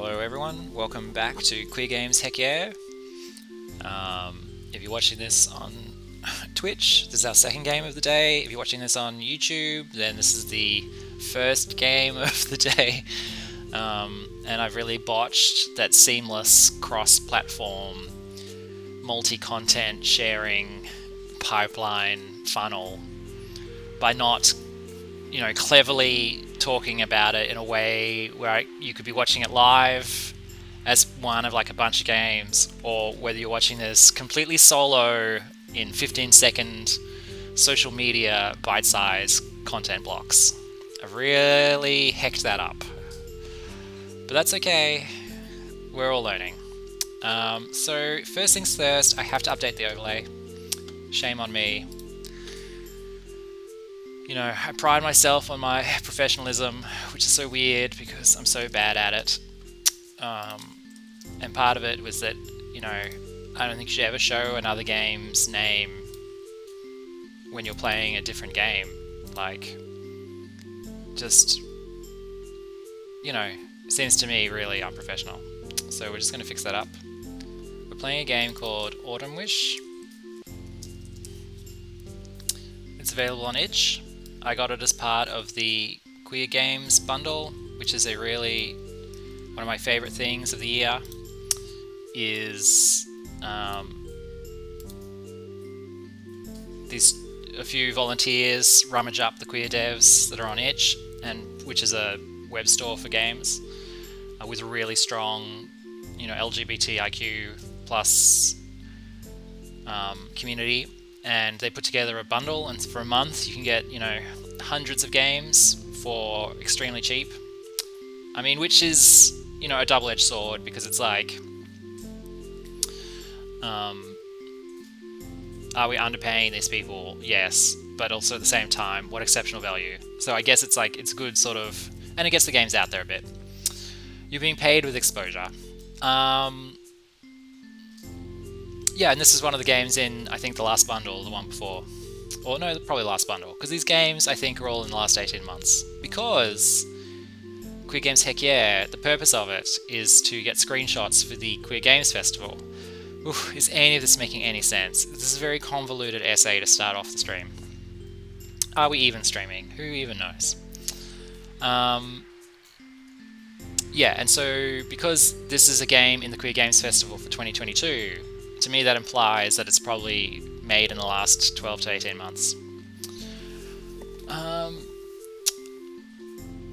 Hello everyone, welcome back to Queer Games Heck Yeah. If you're watching this on Twitch, this is our second game of the day. If you're watching this on YouTube, then this is the first game of the day. And I've really botched that seamless cross-platform multi-content sharing pipeline funnel by not cleverly talking about it in a way where you could be watching it live as one of like a bunch of games, or whether you're watching this completely solo in 15-second social media bite-sized content blocks. I've really hecked that up. But that's okay. We're all learning. So first things first, I have to update the overlay. Shame on me. I pride myself on my professionalism, which is so weird because I'm so bad at it. And part of it was that, I don't think you should ever show another game's name when you're playing a different game. It seems to me really unprofessional. So we're just going to fix that up. We're playing a game called Autumn Wish. It's available on itch. I got it as part of the Queer Games bundle, which is one of my favorite things of the year, is a few volunteers rummage up the queer devs that are on itch, which is a web store for games, with a really strong, LGBTIQ plus community. And they put together a bundle, and for a month you can get, hundreds of games for extremely cheap. Which is, a double-edged sword, because it's like, are we underpaying these people? Yes, but also at the same time, what exceptional value. So I guess it's a good sort of, and it gets the games out there a bit. You're being paid with exposure. Yeah, and this is one of the games in, I think, the last bundle, the one before. Or no, probably last bundle. Because these games, I think, are all in the last 18 months. Because Queer Games Heck Yeah, the purpose of it is to get screenshots for the Queer Games Festival. Oof, is any of this making any sense? This is a very convoluted essay to start off the stream. Are we even streaming? Who even knows? Yeah, and so because this is a game in the Queer Games Festival for 2022, to me that implies that it's probably made in the last 12 to 18 months.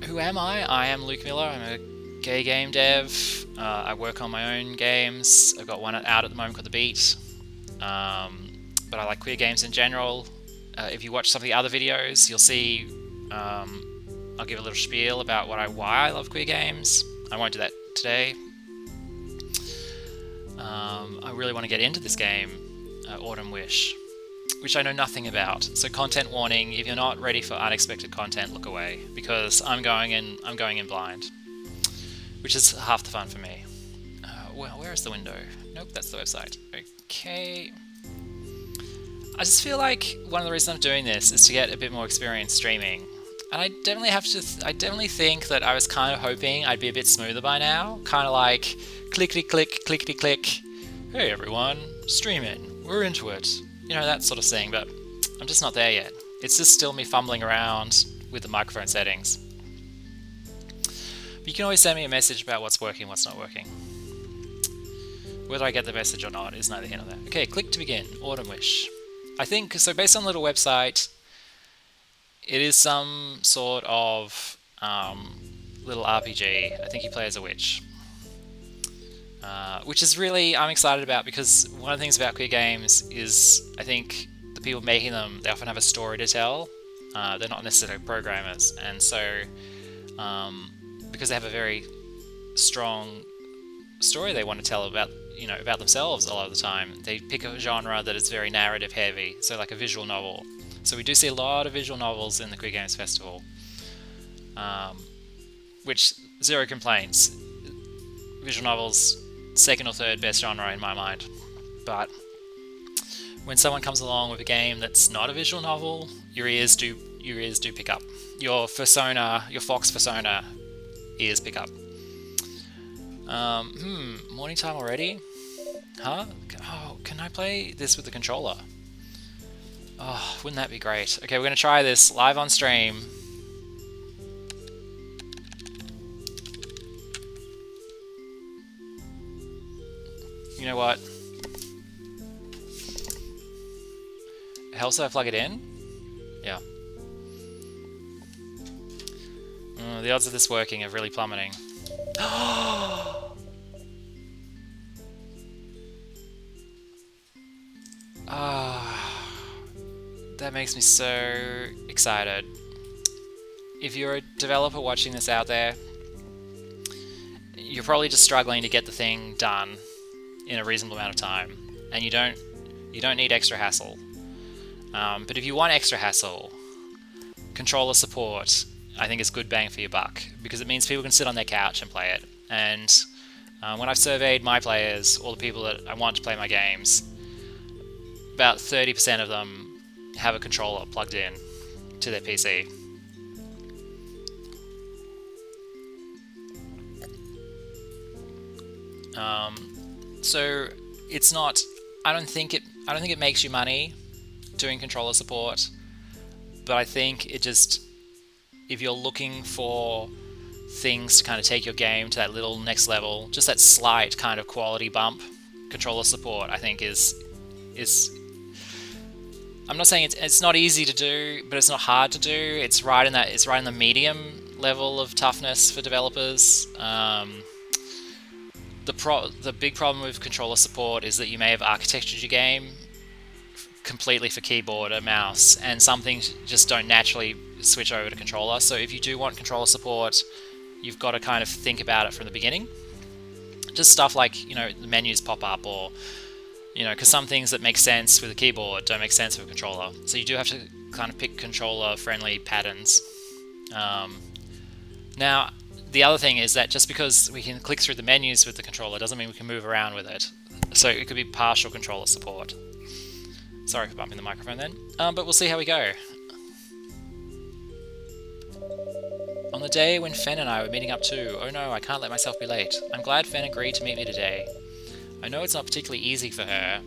Who am I? I am Luke Miller. I'm a gay game dev. I work on my own games. I've got one out at the moment called The Beat. But I like queer games in general. If you watch some of the other videos, you'll see I'll give a little spiel about why I love queer games. I won't do that today. I really want to get into this game, Autumn Wish, which I know nothing about. So content warning: if you're not ready for unexpected content, look away, because I'm going in blind, which is half the fun for me. Well, where is the window? Nope, that's the website. Okay. I just feel like one of the reasons I'm doing this is to get a bit more experience streaming. And I definitely think that I was kind of hoping I'd be a bit smoother by now. Kind of like clickety-click, clickety-click. Hey everyone, streaming, we're into it. That sort of thing, but I'm just not there yet. It's just still me fumbling around with the microphone settings. But you can always send me a message about what's working, what's not working. Whether I get the message or not is neither here nor there. Okay, click to begin. Autumn Wish. I think, so based on the little website, it is some sort of little RPG. I think you play as a witch. Which is really, I'm excited about, because one of the things about queer games is, I think the people making them, they often have a story to tell. They're not necessarily programmers, and so because they have a very strong story they want to tell about themselves a lot of the time, they pick a genre that is very narrative heavy, so like a visual novel. So we do see a lot of visual novels in the Queer Games Festival, which, zero complaints. Visual novels, second or third best genre in my mind. But when someone comes along with a game that's not a visual novel, your ears do pick up. Your Fox persona ears pick up. Morning time already? Huh? Oh, can I play this with the controller? Oh, wouldn't that be great? Okay, we're going to try this live on stream. You know what? It helps if I plug it in? Yeah. The odds of this working are really plummeting. That makes me so excited. If you're a developer watching this out there, you're probably just struggling to get the thing done in a reasonable amount of time, and you don't need extra hassle. But if you want extra hassle, controller support I think is good bang for your buck, because it means people can sit on their couch and play it. And when I've surveyed my players, all the people that I want to play my games, about 30% of them have a controller plugged in to their PC. So it's not. I don't think it makes you money doing controller support, but I think it just, if you're looking for things to kind of take your game to that little next level, just that slight kind of quality bump, controller support I think is. I'm not saying it's not easy to do, but it's not hard to do. It's right in the medium level of toughness for developers. The big problem with controller support is that you may have architectured your game completely for keyboard or mouse, and some things just don't naturally switch over to controller. So if you do want controller support, you've got to kind of think about it from the beginning. Just stuff like, the menus pop up, or because some things that make sense with a keyboard don't make sense with a controller. So you do have to kind of pick controller-friendly patterns. Now, the other thing is that just because we can click through the menus with the controller doesn't mean we can move around with it. So it could be partial controller support. Sorry for bumping the microphone then. But we'll see how we go. On the day when Fen and I were meeting up too. Oh no, I can't let myself be late. I'm glad Fen agreed to meet me today. I know it's not particularly easy for her.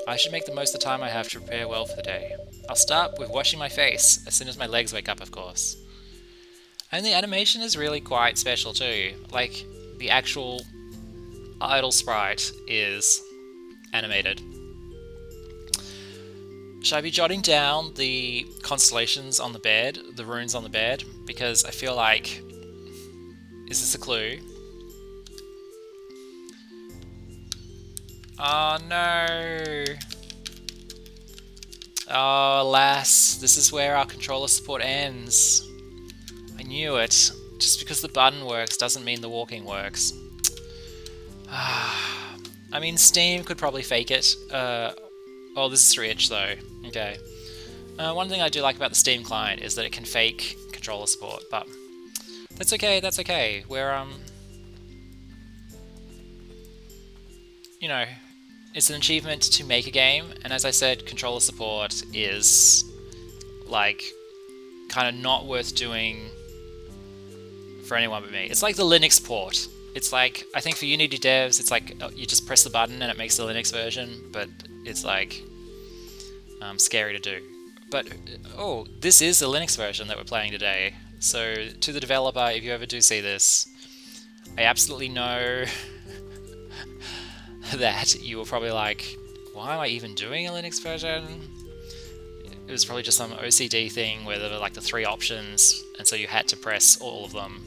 I should make the most of the time I have to prepare well for the day. I'll start with washing my face, as soon as my legs wake up, of course. And the animation is really quite special too. Like, the actual idle sprite is animated. Should I be jotting down the constellations on the bed, the runes on the bed? Because I feel like... Is this a clue? Oh no! Oh alas, this is where our controller support ends. I knew it. Just because the button works doesn't mean the walking works. I mean, Steam could probably fake it. Oh, this is through itch though. Okay. One thing I do like about the Steam client is that it can fake controller support, but that's okay, that's okay. We're, it's an achievement to make a game, and as I said, controller support is, like, kind of not worth doing for anyone but me. It's like the Linux port. It's like, I think for Unity devs, it's like, you just press the button and it makes the Linux version, but it's like, scary to do. But, oh, this is the Linux version that we're playing today. So, to the developer, if you ever do see this, I absolutely know that you were probably like, why am I even doing a Linux version? It was probably just some OCD thing where there were like the 3 options, and so you had to press all of them.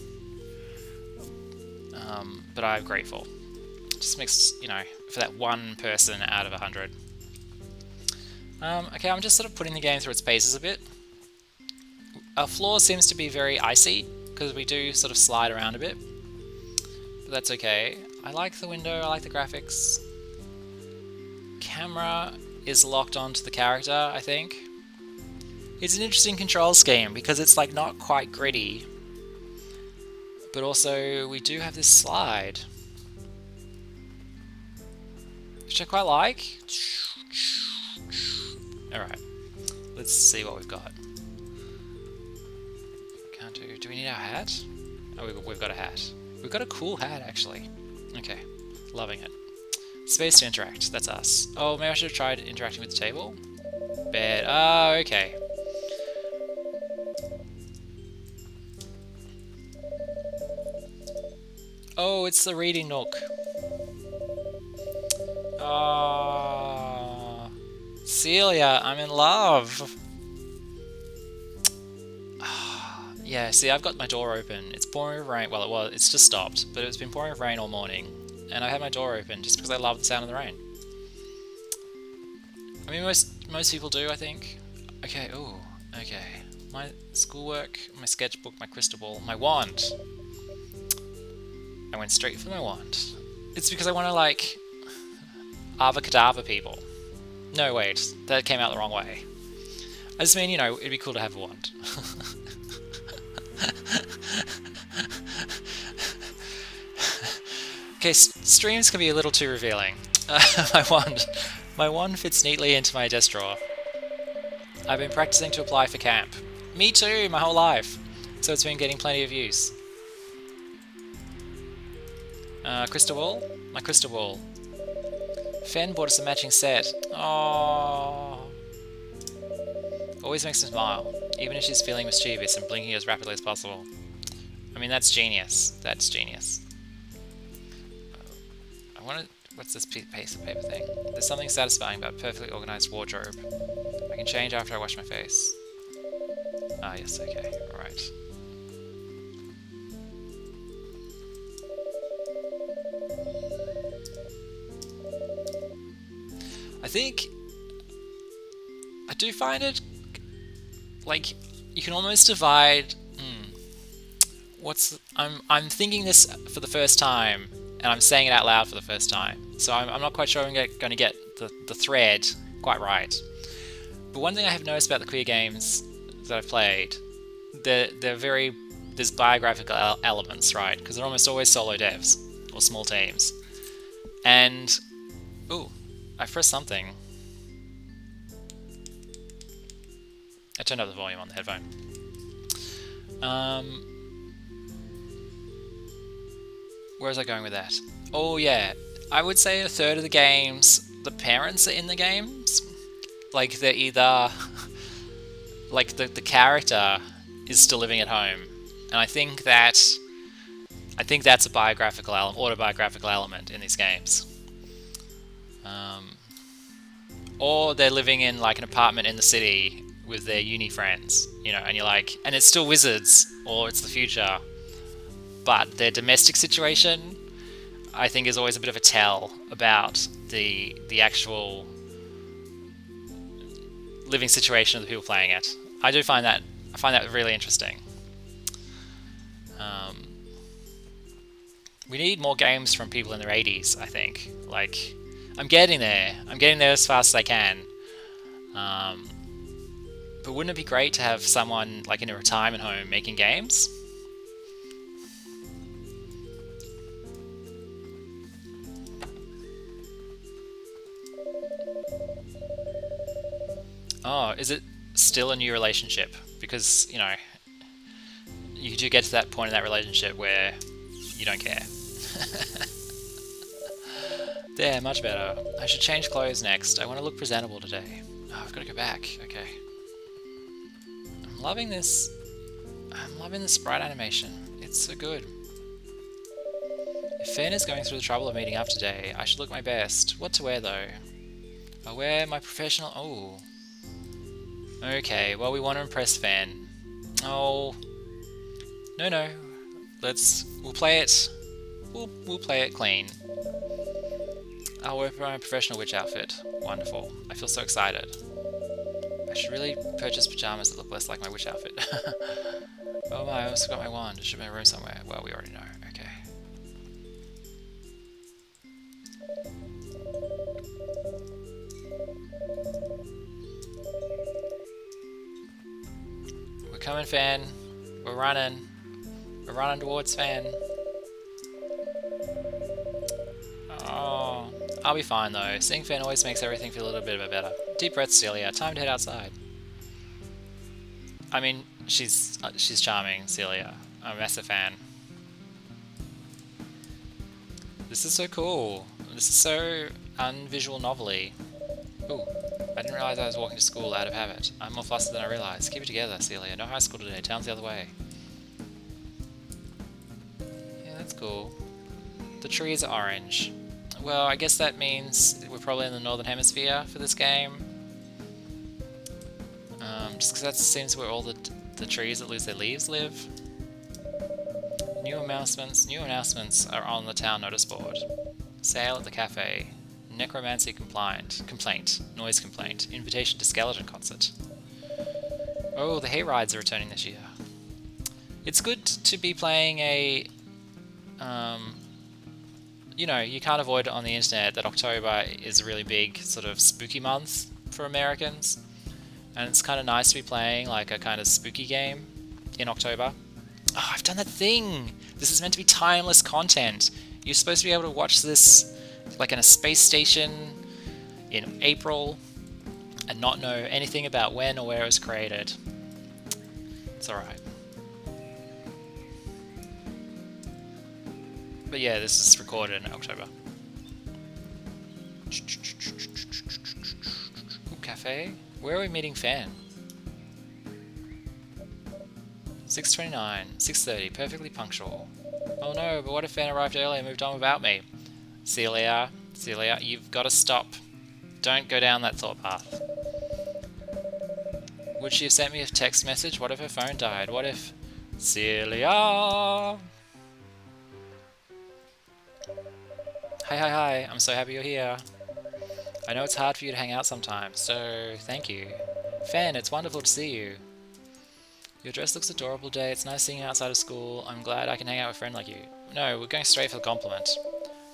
But I'm grateful. Just makes, for that one person out of 100. Okay, I'm just sort of putting the game through its paces a bit. Our floor seems to be very icy, because we do sort of slide around a bit. But that's okay. I like the window, I like the graphics. Camera is locked onto the character, I think. It's an interesting control scheme, because it's like not quite gritty. But also, we do have this slide, which I quite like. Alright, let's see what we've got. Can't do we need our hat? Oh, we've got a hat. We've got a cool hat, actually. Okay, loving it. Space to interact, that's us. Oh, maybe I should have tried interacting with the table? Bed. Oh, okay. Oh, it's the reading nook. Oh, Celia, I'm in love. Yeah, see, I've got my door open. It's pouring with rain. Well, it's just stopped, but it's been pouring with rain all morning. And I had my door open just because I love the sound of the rain. I mean, most people do, I think. Okay, ooh, okay. My schoolwork, my sketchbook, my crystal ball, my wand. I went straight for my wand. It's because I want to, like, avacadabra people. No, wait, that came out the wrong way. I just mean, you know, it'd be cool to have a wand. Okay, streams can be a little too revealing. My wand fits neatly into my desk drawer. I've been practicing to apply for camp. Me too, my whole life. So it's been getting plenty of use. Crystal ball? My crystal ball. Fen bought us a matching set. Oh, always makes me smile, even if she's feeling mischievous and blinking as rapidly as possible. I mean, that's genius. That's genius. I want to... What's this piece of paper thing? There's something satisfying about a perfectly organized wardrobe. I can change after I wash my face. Ah, yes, okay, alright. I think... I do find it... Like, you can almost divide... I'm thinking this for the first time, and I'm saying it out loud for the first time. So I'm not quite sure I'm going to get the thread quite right. But one thing I have noticed about the queer games that I've played, there's biographical elements, right? Because they're almost always solo devs, or small teams. And, ooh, I pressed something. I turned up the volume on the headphone. Where was I going with that? Oh yeah, I would say a third of the games, the parents are in the games. Like they're either, like the character is still living at home, and I think that's a biographical autobiographical element in these games. Or they're living in like an apartment in the city with their uni friends, you know, and you're like, and it's still wizards, or it's the future. But their domestic situation, I think, is always a bit of a tell about the actual living situation of the people playing it. I find that really interesting. We need more games from people in their 80s, I think. Like, I'm getting there. I'm getting there as fast as I can. But wouldn't it be great to have someone like in a retirement home making games? Oh, is it still a new relationship? Because, you know, you do get to that point in that relationship where you don't care. There, much better. I should change clothes next. I want to look presentable today. Oh, I've got to go back. Okay. I'm loving this. I'm loving the sprite animation. It's so good. If Finn is going through the trouble of meeting up today, I should look my best. What to wear, though? I'll wear my professional... Oh. Okay, well, we want to impress Fan. Oh. No. We'll play it... We'll play it clean. I'll wear my professional witch outfit. Wonderful. I feel so excited. I should really purchase pajamas that look less like my witch outfit. Oh my, I also got my wand. It should be in a room somewhere. Well, we already know. Okay. We're coming, Fan. We're running. We're running towards Fan. Oh, I'll be fine though. Seeing Fan always makes everything feel a little bit better. Deep breath, Celia. Time to head outside. I mean, she's charming, Celia. I'm a massive fan. This is so cool. This is so unvisual novelty. Ooh, I didn't realise I was walking to school out of habit. I'm more flustered than I realised. Keep it together, Celia. No high school today. Town's the other way. Yeah, that's cool. The trees are orange. Well, I guess that means we're probably in the Northern Hemisphere for this game. Just because that seems where all the trees that lose their leaves live. New announcements are on the town notice board. Sale at the cafe. Necromancy complaint. Noise complaint. Invitation to skeleton concert. Oh, the hay rides are returning this year. It's good to be playing a... you know, you can't avoid it on the internet that October is a really big sort of spooky month for Americans. And it's kind of nice to be playing like a kind of spooky game in October. Oh, I've done that thing! This is meant to be timeless content. You're supposed to be able to watch this like in a space station in April and not know anything about when or where it was created. It's alright. But yeah, this is recorded in October. Ooh, cafe. Where are we meeting Fan? 6:29, 6:30, perfectly punctual. Oh no, but what if Fan arrived early and moved on without me? Celia, you've got to stop. Don't go down that thought path. Would she have sent me a text message? What if her phone died? What if... Celia! Hi, I'm so happy you're here. I know it's hard for you to hang out sometimes, so thank you. Fan, it's wonderful to see you. Your dress looks adorable today. It's nice seeing you outside of school. I'm glad I can hang out with a friend like you. No, we're going straight for the compliment.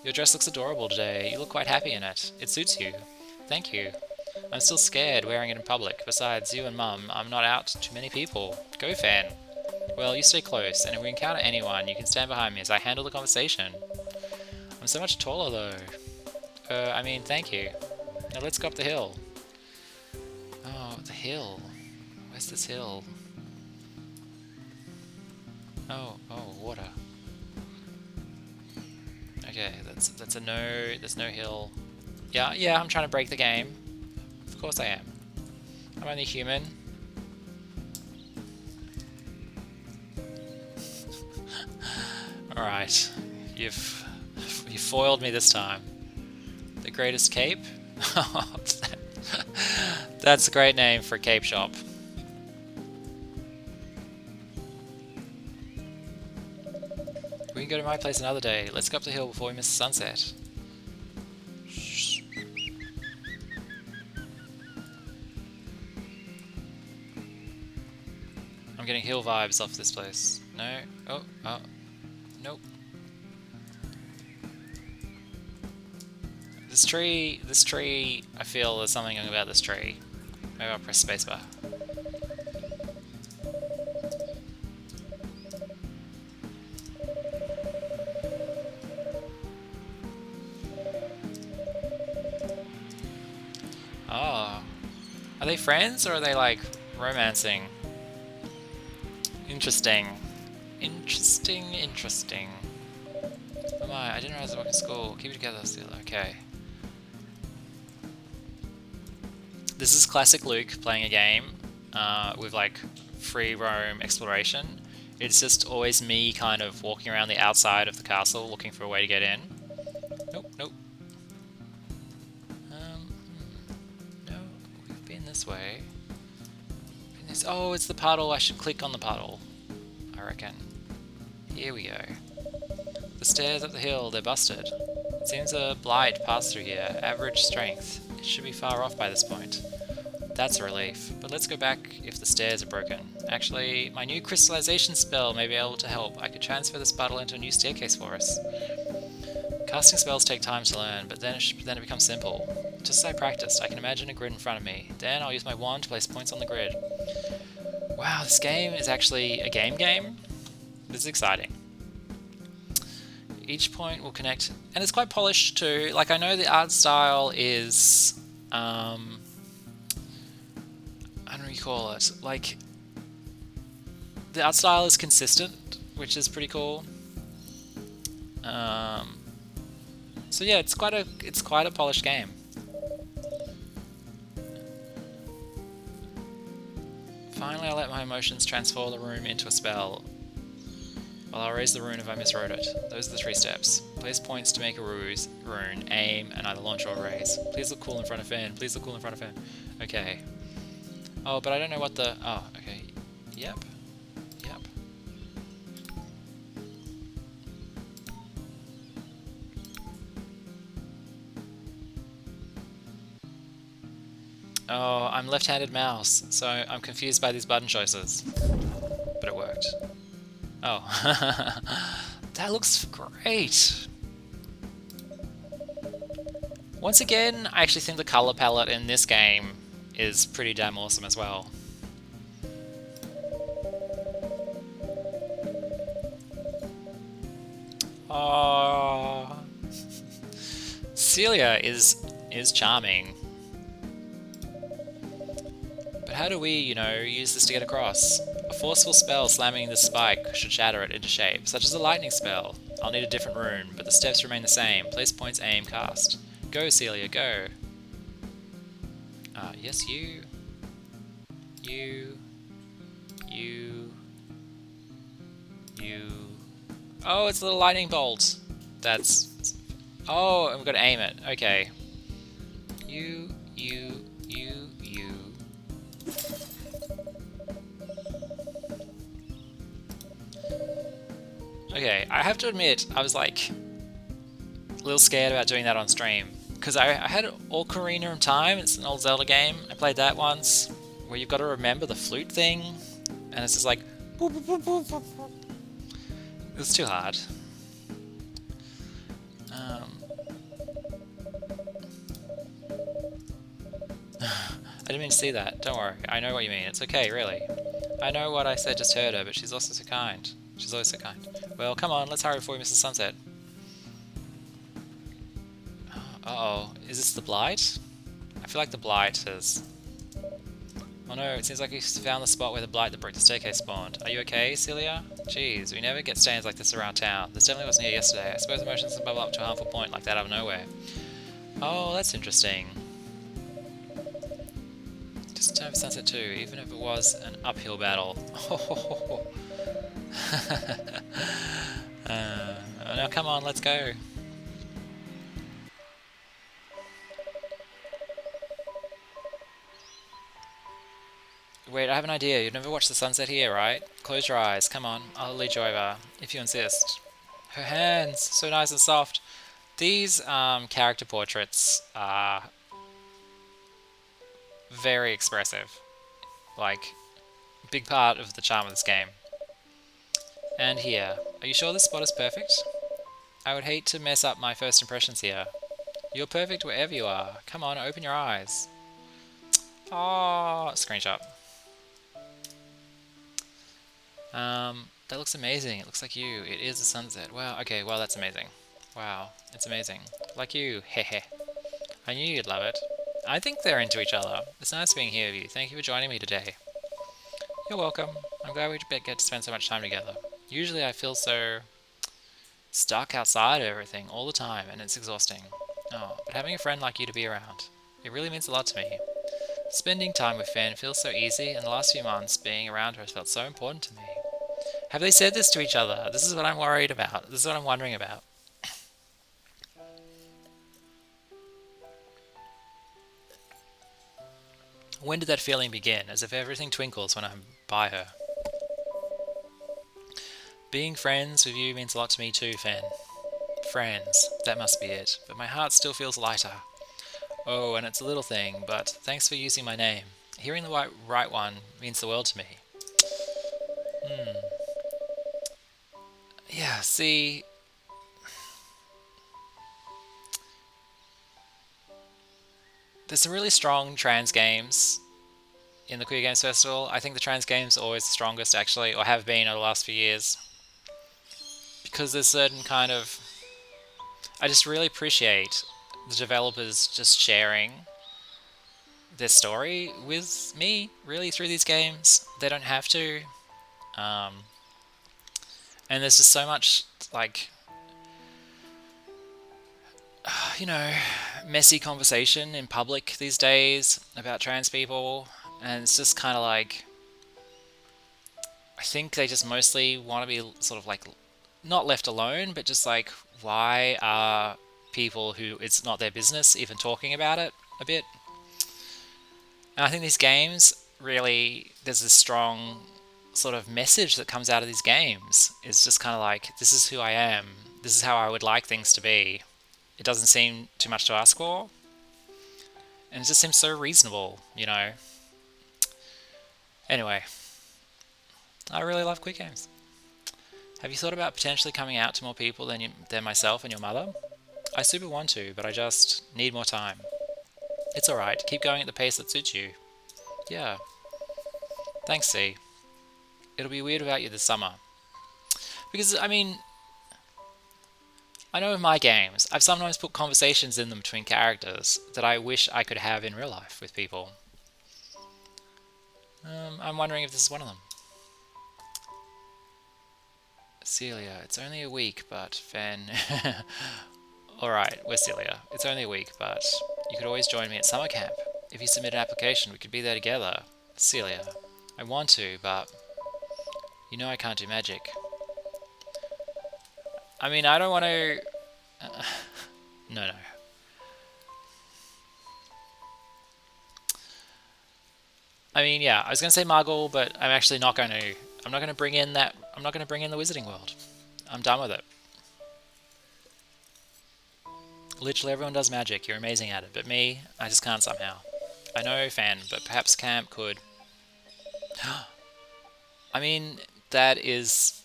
Your dress looks adorable today. You look quite happy in it. It suits you. Thank you. I'm still scared wearing it in public. Besides, you and Mum, I'm not out to too many people. Go, Fan. Well, you stay close, and if we encounter anyone, you can stand behind me as I handle the conversation. I'm so much taller, though. I mean, thank you. Now let's go up the hill. Oh, the hill. Where's this hill? Oh, water. Okay, that's a no. There's no hill. Yeah, I'm trying to break the game. Of course I am. I'm only human. All right, you've foiled me this time. The Greatest Cape. That's a great name for a cape shop. We can go to my place another day. Let's go up the hill before we miss the sunset. Shh. I'm getting hill vibes off this place. No. Oh. Nope. This tree, I feel there's something about this tree. Maybe I'll press spacebar. Oh. Are they friends or are they like romancing? Interesting. Interesting. Oh my, I didn't realize I was working at school. Keep it together still. Okay. This is classic Luke playing a game with like free roam exploration. It's just always me kind of walking around the outside of the castle looking for a way to get in. Nope. No, we've been this way. Oh, it's the puddle. I should click on the puddle, I reckon. Here we go. The stairs up the hill, they're busted. It seems a blight passed through here. Average strength. It should be far off by this point. That's a relief. But let's go back if the stairs are broken. Actually, my new crystallization spell may be able to help. I could transfer this puddle into a new staircase for us. Casting spells take time to learn, but then it becomes simple. Just as I practiced, I can imagine a grid in front of me. Then I'll use my wand to place points on the grid. Wow, this game is actually a game. This is exciting. Each point will connect, and it's quite polished too. Like, I know the art style is, I don't know what you call it. Like, the art style is consistent, which is pretty cool. So yeah, it's quite a polished game. Finally, I let my emotions transform the room into a spell. Well, I'll raise the rune if I miswrote it. Those are the 3 steps. Place points to make a rune, aim, and either launch or raise. Please look cool in front of fan. Please look cool in front of fan. Okay. Oh, but I don't know what the... Oh, okay. Yep. Yep. Oh, I'm left-handed mouse, so I'm confused by these button choices. But it worked. Oh. That looks great! Once again, I actually think the color palette in this game is pretty damn awesome as well. Oh, Celia is charming. But how do we, use this to get across? A forceful spell slamming the spike should shatter it into shape, such as a lightning spell. I'll need a different rune, but the steps remain the same. Place points, aim, cast. Go, Celia, go. Yes, you. Oh, it's a little lightning bolt. That's... Oh, and we've got to aim it. Okay. You. Okay, I have to admit, I was like a little scared about doing that on stream. Because I had Ocarina of Time, it's an old Zelda game. I played that once, where you've got to remember the flute thing. And it's just like... Boop, boop, boop, boop, boop. It was too hard. I didn't mean to see that. Don't worry. I know what you mean. It's okay, really. I know what I said just hurt her, but she's also so kind. She's always so kind. Well, come on. Let's hurry before we miss the sunset. Uh-oh. Is this the Blight? I feel like the Blight has... Oh no, it seems like we found the spot where the Blight that broke the staircase spawned. Are you okay, Celia? Jeez, we never get stands like this around town. This definitely wasn't here yesterday. I suppose emotions can bubble up to a harmful point like that out of nowhere. Oh, that's interesting. Just in time for sunset too, even if it was an uphill battle. Now come on, let's go. Wait, I have an idea. You've never watched the sunset here, right? Close your eyes. Come on, I'll lead you over, if you insist. Her hands, so nice and soft. These character portraits are very expressive. Like, big part of the charm of this game. And here. Are you sure this spot is perfect? I would hate to mess up my first impressions here. You're perfect wherever you are. Come on, open your eyes. Oh, screenshot. That looks amazing. It looks like you. It is a sunset. Wow, okay, well that's amazing. Wow, it's amazing. Like you, hehe. I knew you'd love it. I think they're into each other. It's nice being here with you. Thank you for joining me today. You're welcome. I'm glad we get to spend so much time together. Usually I feel so stuck outside of everything all the time, and it's exhausting. Oh, but having a friend like you to be around, it really means a lot to me. Spending time with Fan feels so easy, and the last few months being around her has felt so important to me. Have they said this to each other? This is what I'm worried about. This is what I'm wondering about. When did that feeling begin? As if everything twinkles when I'm by her. Being friends with you means a lot to me too, Fan. Friends, that must be it. But my heart still feels lighter. Oh, and it's a little thing, but thanks for using my name. Hearing the right one means the world to me. Yeah, see... There's some really strong trans games in the Queer Games Festival. I think the trans games are always the strongest, actually, or have been over the last few years. Because there's certain kind of... I just really appreciate the developers just sharing their story with me, really, through these games. They don't have to. And there's just so much, like... you know, messy conversation in public these days about trans people, and it's just kind of like, I think they just mostly want to be sort of like not left alone, but just like, why are people who it's not their business even talking about it a bit? And I think these games really, there's this strong sort of message that comes out of these games. It's just kind of like, this is who I am, this is how I would like things to be. It doesn't seem too much to ask for, and it just seems so reasonable, you know. Anyway, I really love quick games. Have you thought about potentially coming out to more people than myself and your mother? I super want to, but I just need more time. It's alright, keep going at the pace that suits you. Yeah. Thanks, C. It'll be weird without you this summer. Because, I mean, I know in my games, I've sometimes put conversations in them between characters that I wish I could have in real life with people. I'm wondering if this is one of them. Celia, it's only a week, but Fen... Alright, we're Celia. It's only a week, but you could always join me at summer camp. If you submit an application, we could be there together. Celia, I want to, but you know I can't do magic. I mean, I don't want to... No. I mean, yeah, I was going to say Muggle, but I'm actually not going to... I'm not going to bring in that... I'm not going to bring in the Wizarding World. I'm done with it. Literally everyone does magic. You're amazing at it. But me, I just can't somehow. I know, fan, but perhaps camp could... I mean, that is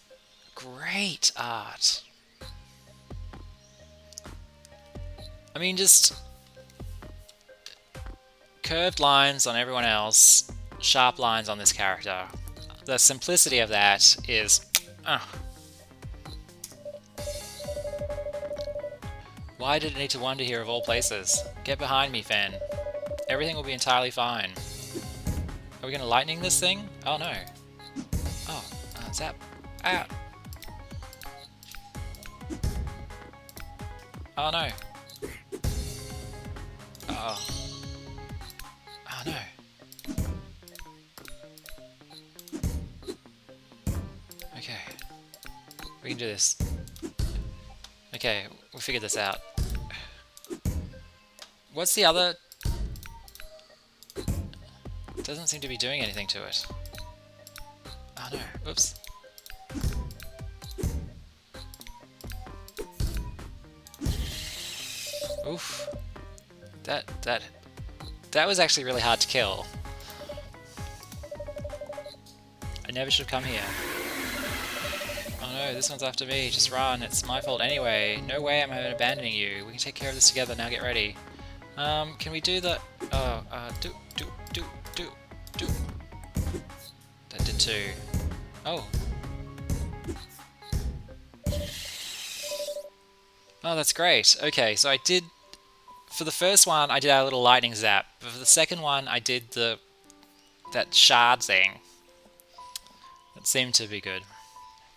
great art. I mean, just curved lines on everyone else, sharp lines on this character. The simplicity of that is... Why did it need to wander here of all places? Get behind me, Fen. Everything will be entirely fine. Are we going to lightning this thing? Oh no. Oh, zap. Ah! Oh no. Oh. Oh no. Okay. We can do this. Okay, we figured this out. What's the other... Doesn't seem to be doing anything to it. Oh no, oops. Oof. That was actually really hard to kill. I never should have come here. Oh no, this one's after me. Just run. It's my fault anyway. No way am I abandoning you. We can take care of this together. Now get ready. Can we do the... Oh, do. That did too. Oh. Oh, that's great. Okay, so I did... For the first one, I did our little lightning zap. But for the second one, I did that shard thing. That seemed to be good.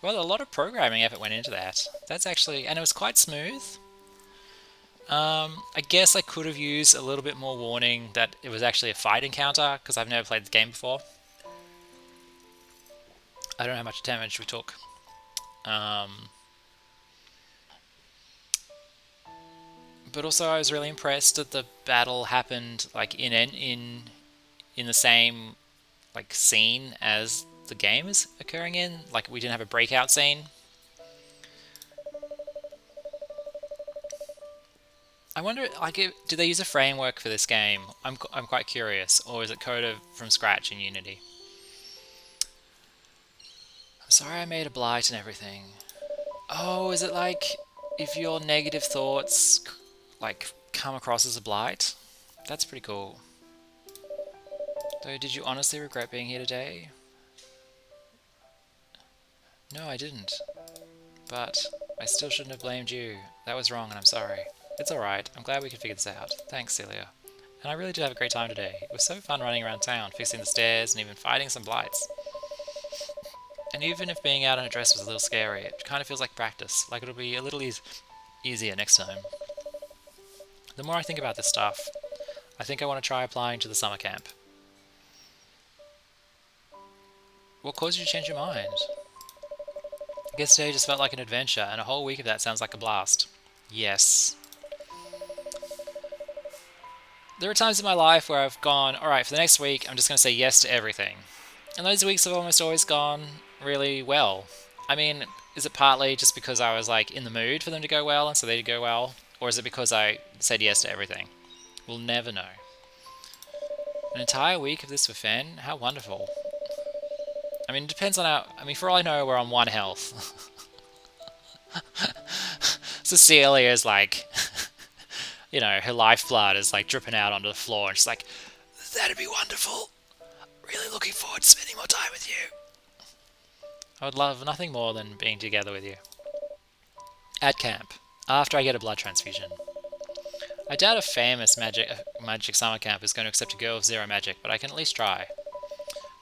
Well, a lot of programming effort went into that. That's actually... And it was quite smooth. I guess I could have used a little bit more warning that it was actually a fight encounter, because I've never played the game before. I don't know how much damage we took. But also I was really impressed that the battle happened like in the same like scene as the game is occurring in. Like we didn't have a breakout scene. I wonder, like, do they use a framework for this game? I'm quite curious, or is it coded from scratch in Unity? I'm sorry I made a blight and everything. Oh, is it like if your negative thoughts like come across as a blight? That's pretty cool. Though, did you honestly regret being here today? No, I didn't. But I still shouldn't have blamed you. That was wrong and I'm sorry. It's alright, I'm glad we could figure this out. Thanks, Celia. And I really did have a great time today. It was so fun running around town, fixing the stairs, and even fighting some blights. And even if being out in a dress was a little scary, it kind of feels like practice, like it'll be a little easier next time. The more I think about this stuff, I think I want to try applying to the summer camp. What caused you to change your mind? I guess today just felt like an adventure, and a whole week of that sounds like a blast. Yes. There are times in my life where I've gone, alright, for the next week, I'm just going to say yes to everything. And those weeks have almost always gone really well. I mean, is it partly just because I was like in the mood for them to go well and so they did go well? Or is it because I said yes to everything? We'll never know. An entire week of this for Fen? How wonderful. I mean, it depends on how... I mean, for all I know, we're on 1 health. Cecilia's like... you know, her lifeblood is like dripping out onto the floor and she's like, that'd be wonderful. Really looking forward to spending more time with you. I would love nothing more than being together with you. At camp, after I get a blood transfusion. I doubt a famous magic summer camp is going to accept a girl with 0 magic, but I can at least try.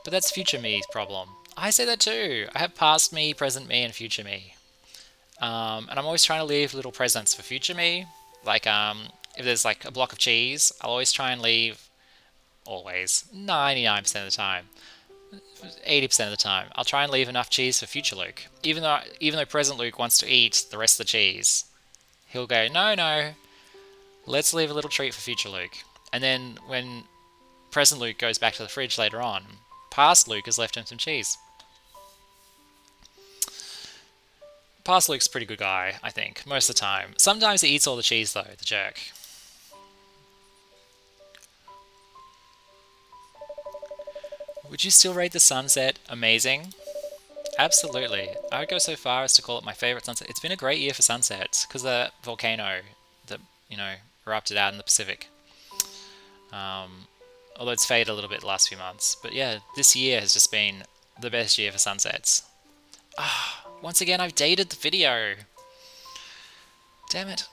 But that's future me's problem. I say that too. I have past me, present me, and future me. And I'm always trying to leave little presents for future me. Like, if there's like a block of cheese, I'll always try and leave, always, 99% of the time, 80% of the time, I'll try and leave enough cheese for future Luke. Even though present Luke wants to eat the rest of the cheese, he'll go, no, let's leave a little treat for future Luke. And then when present Luke goes back to the fridge later on, past Luke has left him some cheese. Past Luke's a pretty good guy, I think, most of the time. Sometimes he eats all the cheese though, the jerk. Would you still rate the sunset amazing? Absolutely. I would go so far as to call it my favourite sunset. It's been a great year for sunsets because the volcano that, erupted out in the Pacific. Although it's faded a little bit the last few months. But yeah, this year has just been the best year for sunsets. Once again, I've dated the video. Damn it.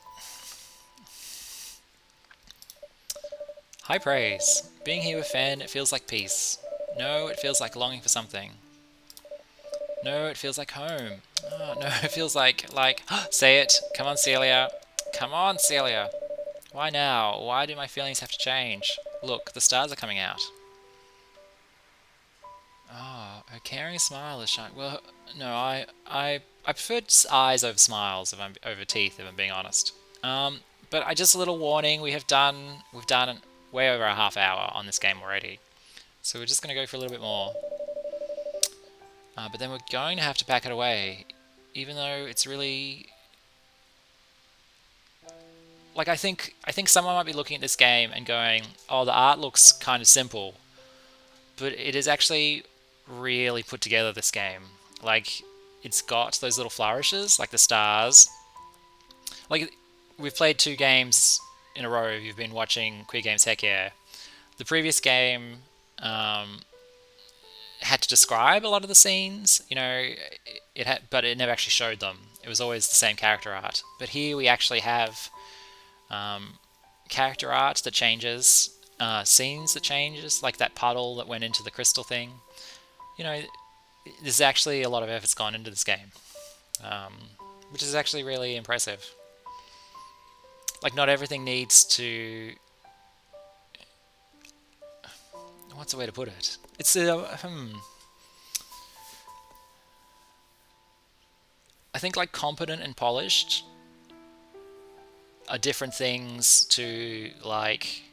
High praise. Being here with Fen, it feels like peace. No, it feels like longing for something. No, it feels like home. Oh, no, it feels like, say it. Come on, Celia. Come on, Celia. Why now? Why do my feelings have to change? Look, the stars are coming out. Oh, her caring smile is shining. Well, no, I prefer eyes over smiles over teeth, if I'm being honest. But just a little warning, we've done way over a half hour on this game already. So we're just going to go for a little bit more. But then we're going to have to pack it away, even though it's really... Like, I think someone might be looking at this game and going, oh, the art looks kind of simple. But it is actually really put together, this game. Like, it's got those little flourishes, like the stars. Like, we've played 2 games in a row. You've been watching Queer Games Heck Yeah. The previous game had to describe a lot of the scenes, but it never actually showed them. It was always the same character art. But here we actually have character art that changes, scenes that changes, like that puddle that went into the crystal thing. There's actually a lot of effort's gone into this game, which is actually really impressive. Like, not everything needs to... What's the way to put it? It's I think like competent and polished are different things to like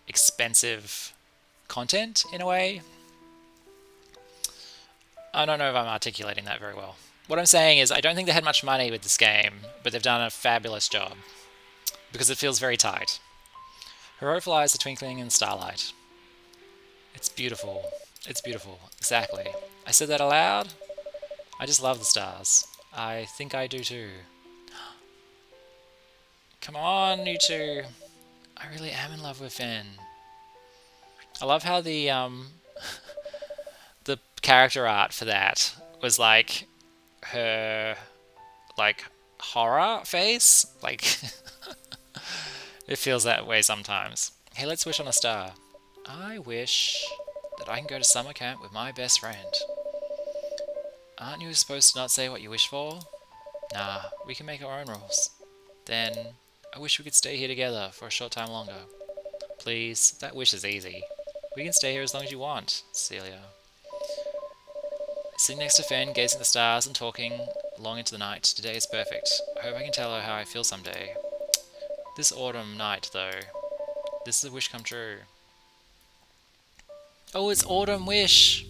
expensive content in a way. I don't know if I'm articulating that very well. What I'm saying is I don't think they had much money with this game, but they've done a fabulous job because it feels very tight. Her hopeful eyes are twinkling in the starlight. It's beautiful. It's beautiful. Exactly. I said that aloud. I just love the stars. I think I do too. Come on, you two. I really am in love with Fen. I love how the the character art for that was like her horror face. Like it feels that way sometimes. Hey, let's wish on a star. I wish that I can go to summer camp with my best friend. Aren't you supposed to not say what you wish for? Nah, we can make our own rules. Then, I wish we could stay here together for a short time longer. Please, that wish is easy. We can stay here as long as you want, Celia. Sitting next to Fen, gazing at the stars and talking long into the night. Today is perfect. I hope I can tell her how I feel someday. This autumn night, though. This is a wish come true. Oh, it's autumn wish!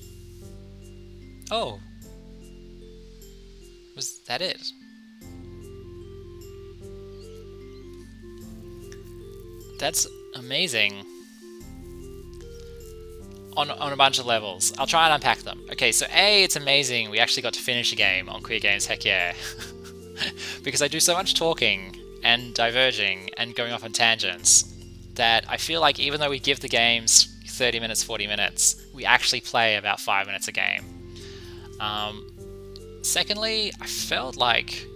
Oh. Was that it? That's amazing. On a bunch of levels. I'll try and unpack them. Okay, so A, it's amazing we actually got to finish a game on Queer Games, heck yeah. Because I do so much talking and diverging and going off on tangents that I feel like even though we give the games 30 minutes, 40 minutes, we actually play about 5 minutes a game. Secondly, I felt like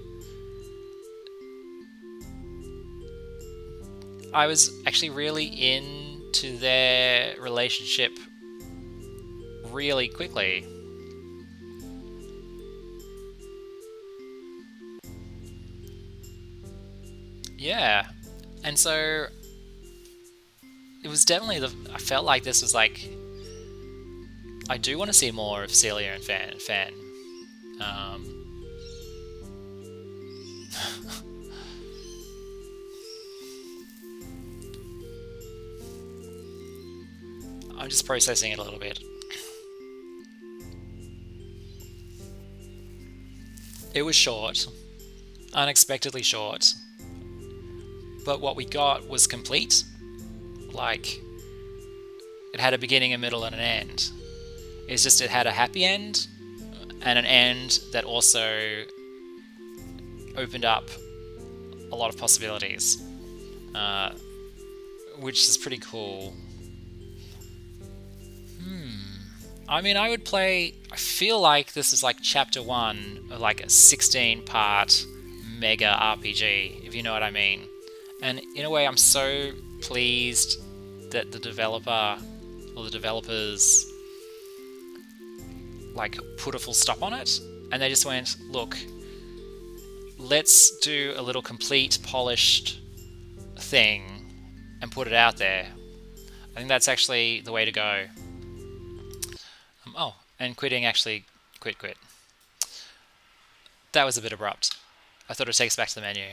I was actually really into their relationship really quickly. Yeah. And so it was definitely I felt like this was like, I do want to see more of Celia and Fan. I'm just processing it a little bit. It was short, unexpectedly short, but what we got was complete. Like, it had a beginning, a middle, and an end. It's just it had a happy end and an end that also opened up a lot of possibilities, which is pretty cool. I mean, I would play. I feel like this is like chapter 1 of like a 16-part mega RPG, if you know what I mean. And in a way, I'm so pleased that the developer or the developers like put a full stop on it, and they just went, look, let's do a little complete, polished thing and put it out there. I think that's actually the way to go. Oh, and quitting actually quit. That was a bit abrupt. I thought it would take us back to the menu.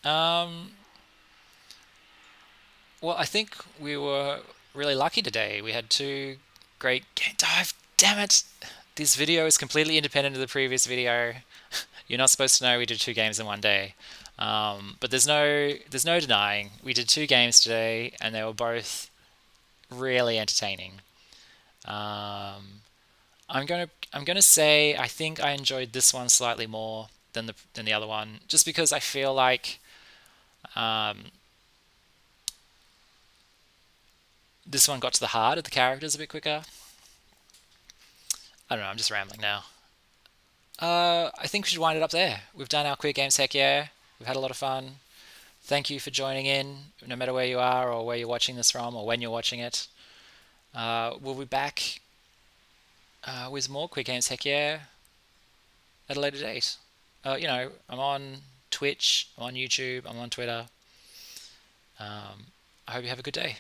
Well, I think we were really lucky today. We had 2 great game dive. Damn it! This video is completely independent of the previous video. You're not supposed to know we did 2 games in one day. But there's no denying we did 2 games today, and they were both really entertaining. I'm gonna say I think I enjoyed this one slightly more than the other one, just because I feel like this one got to the heart of the characters a bit quicker. I don't know. I'm just rambling now. I think we should wind it up there. We've done our Queer Games, heck yeah. We've had a lot of fun. Thank you for joining in, no matter where you are or where you're watching this from or when you're watching it. We'll be back with more Queer Games, heck yeah, at a later date. I'm on Twitch, I'm on YouTube, I'm on Twitter. I hope you have a good day.